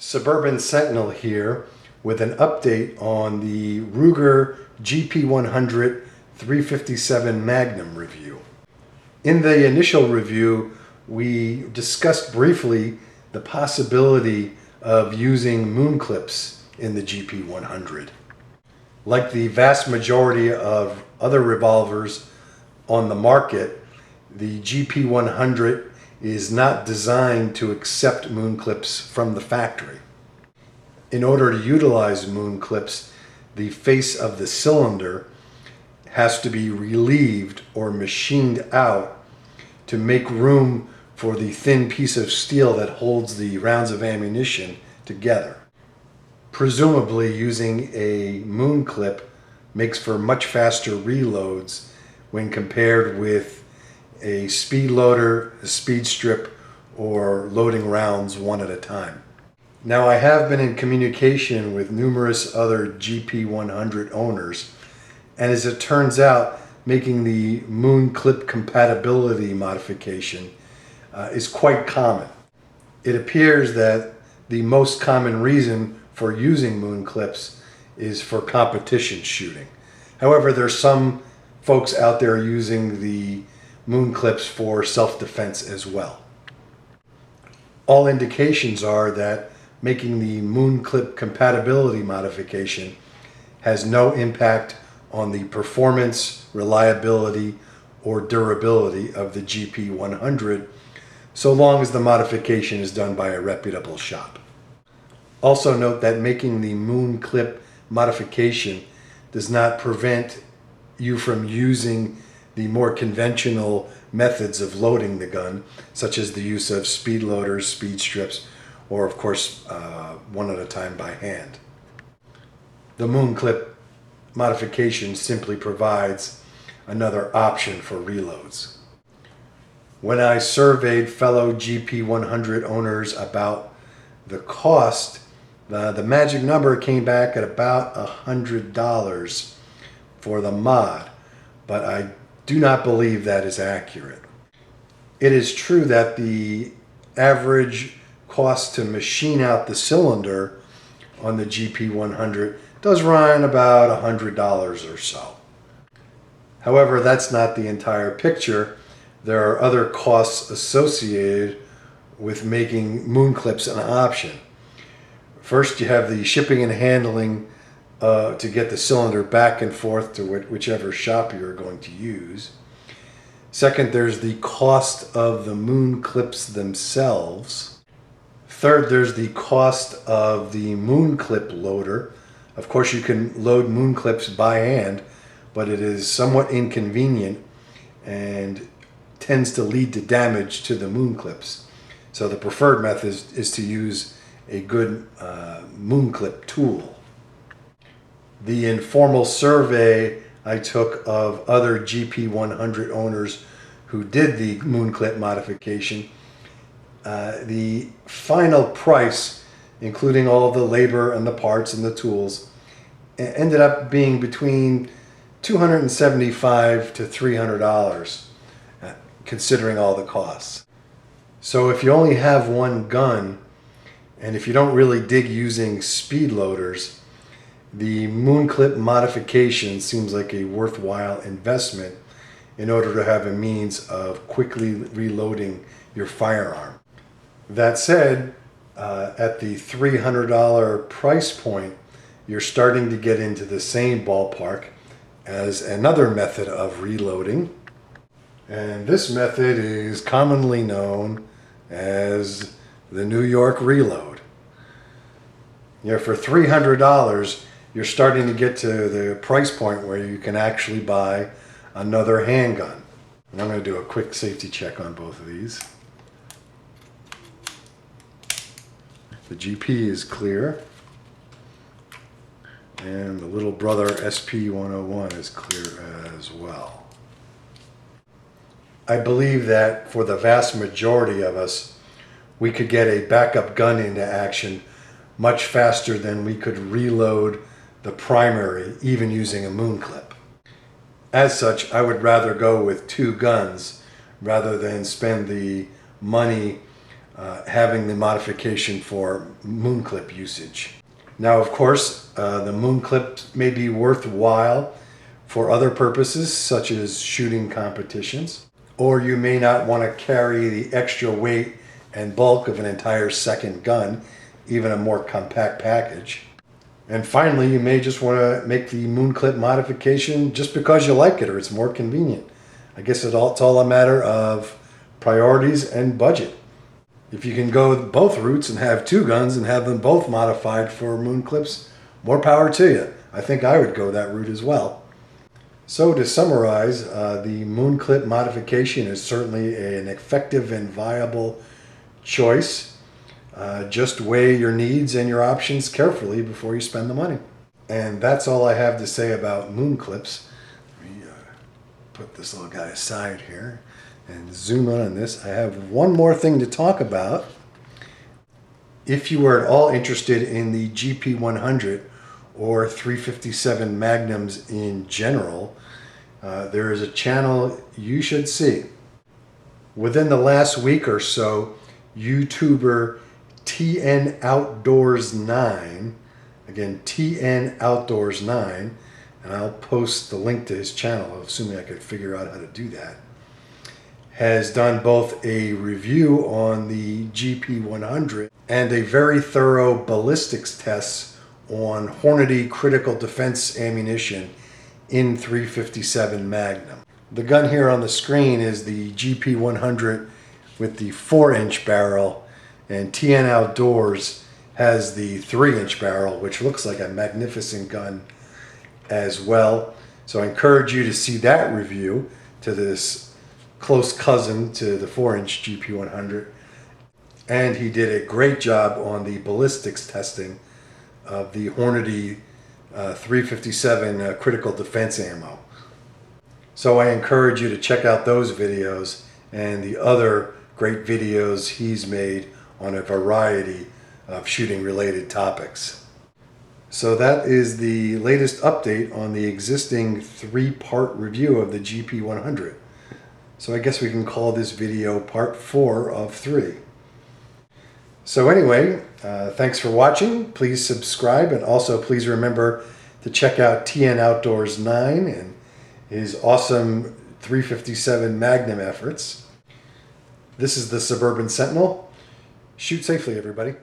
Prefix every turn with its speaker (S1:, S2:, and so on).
S1: Suburban Sentinel here with an update on the Ruger GP100 357 Magnum review. In the initial review, we discussed briefly the possibility of using moon clips in the GP100. Like the vast majority of other revolvers on the market, the GP100 is not designed to accept moon clips from the factory. In order to utilize moon clips, the face of the cylinder has to be relieved or machined out to make room for the thin piece of steel that holds the rounds of ammunition together. Presumably, using a moon clip makes for much faster reloads when compared with a speed loader, a speed strip, or loading rounds one at a time. Now, I have been in communication with numerous other GP100 owners, and as it turns out, making the moon clip compatibility modification is quite common. It appears that the most common reason for using moon clips is for competition shooting. However, there's some folks out there using the moon clips for self-defense as well. All indications are that making the moon clip compatibility modification has no impact on the performance, reliability, or durability of the GP100, so long as the modification is done by a reputable shop. Also note that making the moon clip modification does not prevent you from using the more conventional methods of loading the gun, such as the use of speed loaders, speed strips, or of course one at a time by hand. The moon clip modification simply provides another option for reloads. When I surveyed fellow GP100 owners about the cost, the magic number came back at about $100 for the mod, but I do not believe that is accurate. It is true that the average cost to machine out the cylinder on the GP100 does run about $100 or so. However, that's not the entire picture. There are other costs associated with making moon clips an option. First, you have the shipping and handling to get the cylinder back and forth to whichever shop you're going to use. Second, there's the cost of the moon clips themselves. Third, there's the cost of the moon clip loader. Of course, you can load moon clips by hand, but it is somewhat inconvenient and tends to lead to damage to the moon clips. So the preferred method is to use a good moon clip tool. The informal survey I took of other GP100 owners who did the moon clip modification, the final price, including all the labor and the parts and the tools, ended up being between $275 to $300, considering all the costs. So if you only have one gun, and if you don't really dig using speed loaders, the moon clip modification seems like a worthwhile investment in order to have a means of quickly reloading your firearm. That said, at the $300 price point, you're starting to get into the same ballpark as another method of reloading. And this method is commonly known as the New York reload. For $300, you're starting to get to the price point where you can actually buy another handgun. And I'm going to do a quick safety check on both of these. The GP is clear, and the little brother SP101 is clear as well. I believe that for the vast majority of us, we could get a backup gun into action much faster than we could reload the primary, even using a moon clip. As such, I would rather go with two guns rather than spend the money having the modification for moon clip usage. Now, of course, the moon clip may be worthwhile for other purposes, such as shooting competitions, or you may not want to carry the extra weight and bulk of an entire second gun, even a more compact package. And finally, you may just want to make the moon clip modification just because you like it or it's more convenient. I guess it's all a matter of priorities and budget. If you can go both routes and have two guns and have them both modified for moon clips, more power to you. I think I would go that route as well. So to summarize, the moon clip modification is certainly an effective and viable choice. Just weigh your needs and your options carefully before you spend the money. And that's all I have to say about moon clips. Let me put this little guy aside here and zoom in on this. I have one more thing to talk about. If you were at all interested in the GP100 or 357 Magnums in general, there is a channel you should see. Within the last week or so, YouTuber TN Outdoors 9, again TN Outdoors 9, and I'll post the link to his channel, assuming I could figure out how to do that, has done both a review on the GP100 and a very thorough ballistics test on Hornady critical defense ammunition in 357 Magnum. The gun here on the screen is the GP100 with the 4-inch barrel, and TN Outdoors has the 3-inch barrel, which looks like a magnificent gun as well. So I encourage you to see that review to this close cousin to the 4-inch GP100. And he did a great job on the ballistics testing of the Hornady 357 critical defense ammo. So I encourage you to check out those videos and the other great videos he's made on a variety of shooting related topics. So that is the latest update on the existing 3-part review of the GP100. So I guess we can call this video part 4 of 3. So anyway, thanks for watching. Please subscribe, and also please remember to check out TN Outdoors 9 and his awesome 357 Magnum efforts. This is the Suburban Sentinel. Shoot safely, everybody.